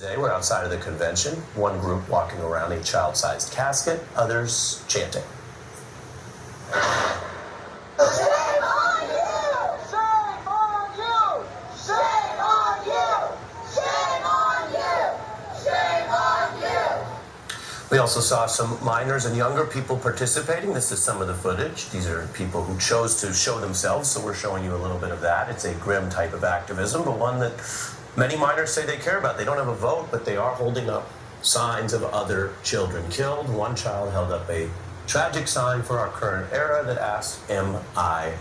Today we're outside of the convention, one group walking around a child-sized casket, others chanting. Shame on you! Shame on you! Shame on you! Shame on you! Shame on you! We also saw some minors and younger people participating. This is some of the footage. These are people who chose to show themselves, so we're showing you a little bit of that. It's a grim type of activism, but one that many minors say they care about. They don't have a vote, but they are holding up signs of other children killed. One child held up a tragic sign for our current era that asks, "Am I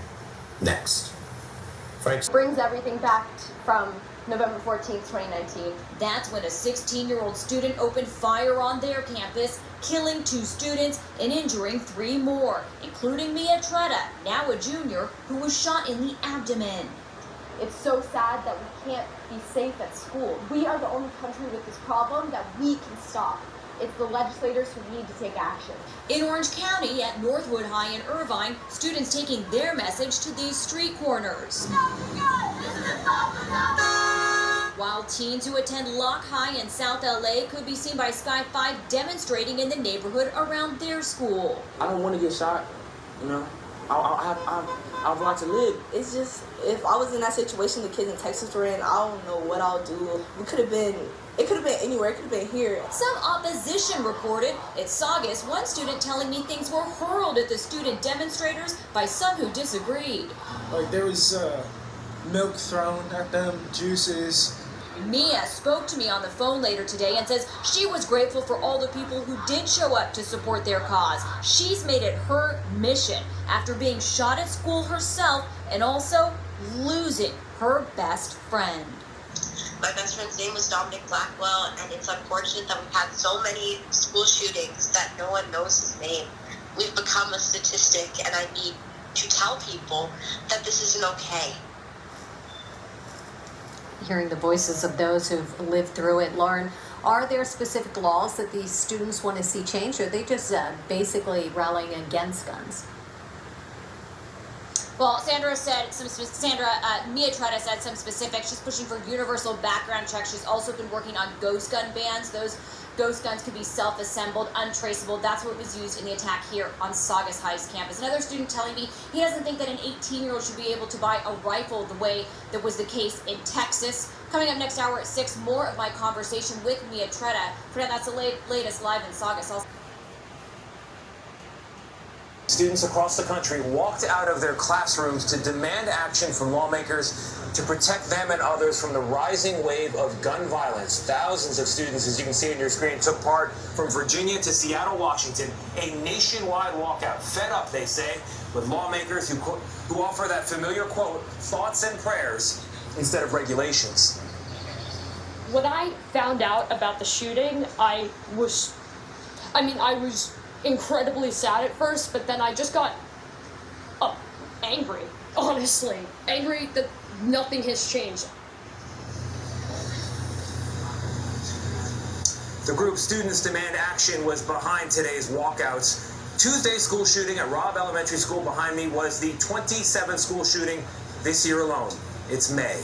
next?" Frank brings everything back from November 14th, 2019. That's when a 16-year-old student opened fire on their campus, killing 2 students and injuring 3 more, including Mia Tretta, now a junior, who was shot in the abdomen. It's so sad that we can't be safe at school. We are the only country with this problem that we can stop. It's the legislators who need to take action. In Orange County at Northwood High in Irvine, students taking their message to these street corners. While teens who attend Locke High in South LA could be seen by Sky 5 demonstrating in the neighborhood around their school. I don't want to get shot, you know. I'd like to live. It's just, if I was in that situation the kids in Texas were in, I don't know what I'll do. It could have been anywhere. It could have been here. Some opposition reported. At Saugus, one student telling me things were hurled at the student demonstrators by some who disagreed. Like there was milk thrown at them, juices. Mia spoke to me on the phone later today and says she was grateful for all the people who did show up to support their cause. She's made it her mission after being shot at school herself and also losing her best friend. My best friend's name was Dominic Blackwell, and it's unfortunate that we've had so many school shootings that no one knows his name. We've become a statistic, and I need to tell people that this isn't okay. Hearing the voices of those who've lived through it. Lauren, are there specific laws that these students want to see changed, or are they just basically rallying against guns? Well, Mia Tretta said some specifics. She's pushing for universal background checks. She's also been working on ghost gun bans. Those ghost guns could be self-assembled, untraceable. That's what was used in the attack here on Saugus High's campus. Another student telling me he doesn't think that an 18-year-old should be able to buy a rifle the way that was the case in Texas. Coming up next hour at 6, more of my conversation with Mia Tretta. For now, that's the latest live in Saugus. Students across the country walked out of their classrooms to demand action from lawmakers to protect them and others from the rising wave of gun violence. Thousands of students, as you can see on your screen, took part from Virginia to Seattle, Washington, a nationwide walkout. Fed up, they say, with lawmakers who offer that familiar quote, thoughts and prayers instead of regulations. When I found out about the shooting, I was incredibly sad at first, but then I just got angry, honestly. Angry that nothing has changed. The group Students Demand Action was behind today's walkouts. Tuesday's school shooting at Robb Elementary School behind me was the 27th school shooting this year alone. It's May.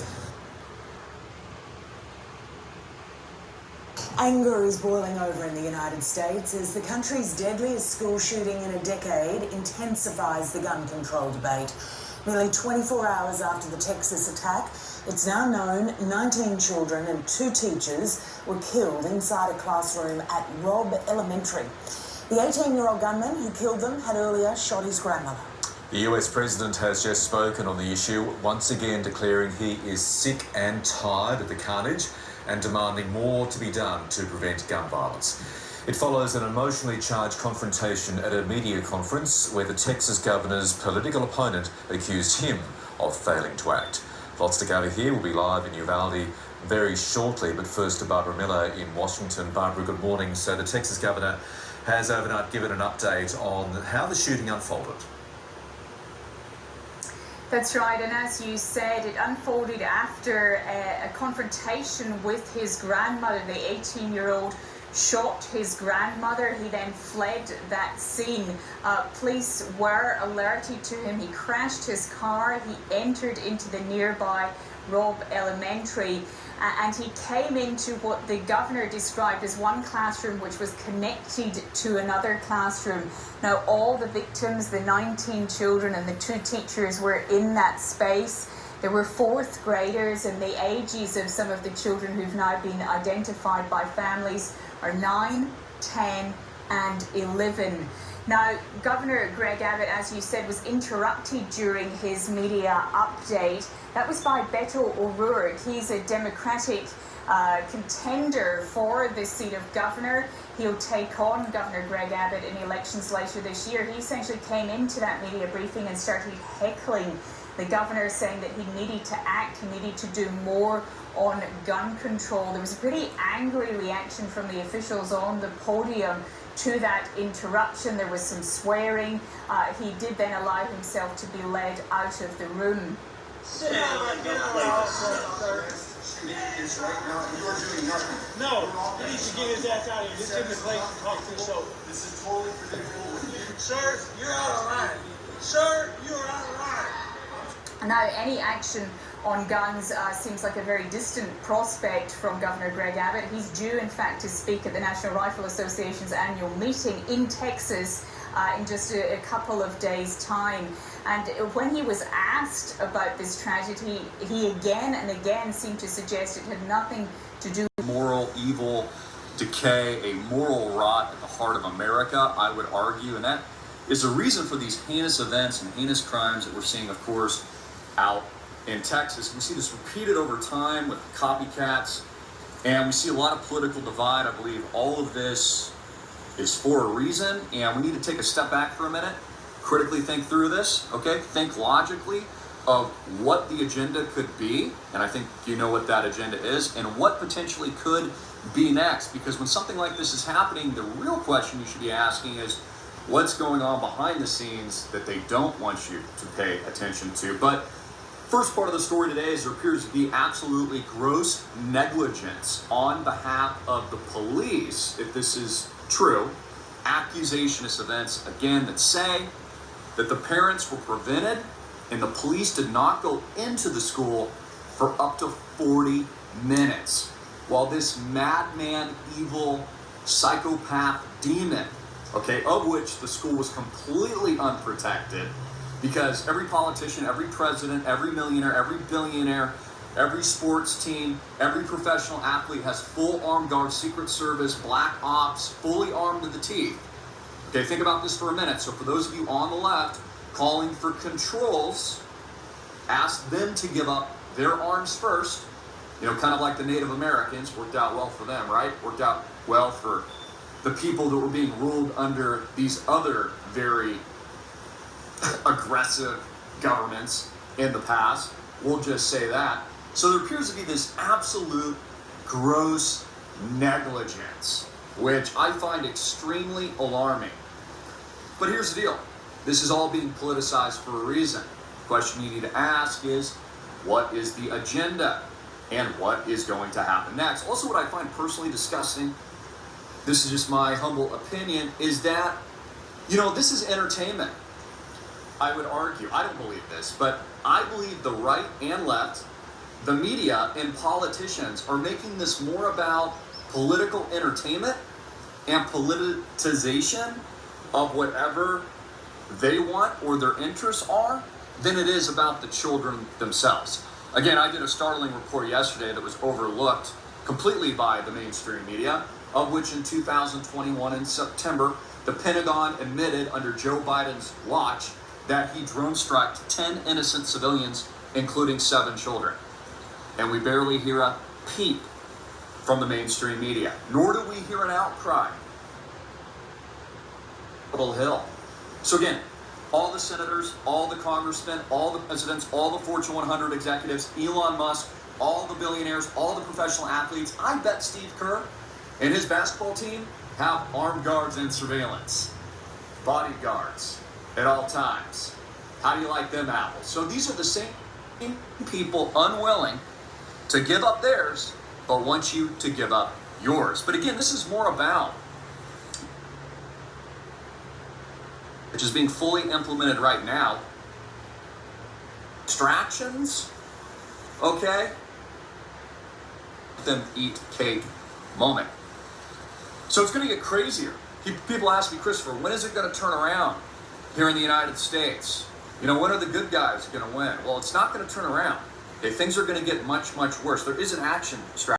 Anger is boiling over in the United States as the country's deadliest school shooting in a decade intensifies the gun control debate. Nearly 24 hours after the Texas attack, it's now known 19 children and 2 teachers were killed inside a classroom at Robb Elementary. The 18-year-old gunman who killed them had earlier shot his grandmother. The US president has just spoken on the issue, once again declaring he is sick and tired of the carnage and demanding more to be done to prevent gun violence. It follows an emotionally charged confrontation at a media conference where the Texas governor's political opponent accused him of failing to act. Lots to cover here. We'll be live in Uvalde very shortly, but first to Barbara Miller in Washington. Barbara, good morning. So the Texas governor has overnight given an update on how the shooting unfolded. That's right, and as you said, it unfolded after a confrontation with his grandmother. The 18-year-old shot his grandmother. He then fled that scene. Police were alerted to him. He crashed his car. He entered into the nearby Robb Elementary. and he came into what the governor described as one classroom which was connected to another classroom. Now, all the victims, the 19 children and the 2 teachers, were in that space. There were 4th graders, and the ages of some of the children who've now been identified by families are 9, 10, and 11. Now, Governor Greg Abbott, as you said, was interrupted during his media update. That was by Beto O'Rourke. He's a Democratic contender for the seat of governor. He'll take on Governor Greg Abbott in elections later this year. He essentially came into that media briefing and started heckling the governor, saying that he needed to act, he needed to do more on gun control. There was a pretty angry reaction from the officials on the podium to that interruption. There was some swearing. He did then allow himself to be led out of the room. Sit down, get out of Is right now, you're doing nothing. No, he needs to get his ass out of here. Just give him a place to talk to the show. This is totally predictable. Sir, you're out of line. Sir, you're out of line. Now, any action on guns seems like a very distant prospect from Governor Greg Abbott. He's due, in fact, to speak at the National Rifle Association's annual meeting in Texas in just a couple of days' time. And when he was asked about this tragedy, he again and again seemed to suggest it had nothing to do with moral evil, decay, a moral rot at the heart of America, I would argue, and that is the reason for these heinous events and heinous crimes that we're seeing, of course, out in Texas. We see this repeated over time with copycats, and we see a lot of political divide. I believe all of this is for a reason, and we need to take a step back for a minute, critically think through this, okay? Think logically of what the agenda could be, and I think you know what that agenda is, and what potentially could be next. Because when something like this is happening, the real question you should be asking is, what's going on behind the scenes that they don't want you to pay attention to? But first part of the story today is there appears to be absolutely gross negligence on behalf of the police, if this is true. Accusationist events, again, that say that the parents were prevented and the police did not go into the school for up to 40 minutes. While this madman, evil, psychopath demon, okay, of which the school was completely unprotected, because every politician, every president, every millionaire, every billionaire, every sports team, every professional athlete has full armed guard, Secret Service, Black Ops, fully armed to the teeth. Okay, think about this for a minute. So for those of you on the left calling for controls, ask them to give up their arms first. You know, kind of like the Native Americans, worked out well for them, right? Worked out well for the people that were being ruled under these other very aggressive governments in the past. We'll just say that. So there appears to be this absolute gross negligence, which I find extremely alarming. But here's the deal. This is all being politicized for a reason. The question you need to ask is, what is the agenda? And what is going to happen next? Also, what I find personally disgusting, this is just my humble opinion, is that, you know, this is entertainment. I would argue, I don't believe this, but I believe the right and left, the media and politicians are making this more about political entertainment and politicization of whatever they want or their interests are than it is about the children themselves. Again, I did a startling report yesterday that was overlooked completely by the mainstream media, of which in 2021 in September, the Pentagon admitted under Joe Biden's watch that he drone struck 10 innocent civilians, including 7 children. And we barely hear a peep from the mainstream media, nor do we hear an outcry. Capitol Hill. So again, all the senators, all the congressmen, all the presidents, all the Fortune 100 executives, Elon Musk, all the billionaires, all the professional athletes, I bet Steve Kerr and his basketball team have armed guards and surveillance, bodyguards at all times. How do you like them apples? So these are the same people unwilling to give up theirs, but want you to give up yours. But again, this is more about, which is being fully implemented right now, distractions, okay? them eat cake moment. So it's going to get crazier. People ask me, Christopher, when is it going to turn around here in the United States? You know, when are the good guys going to win? Well, it's not going to turn around. Okay, things are going to get much, much worse. There is an action strategy.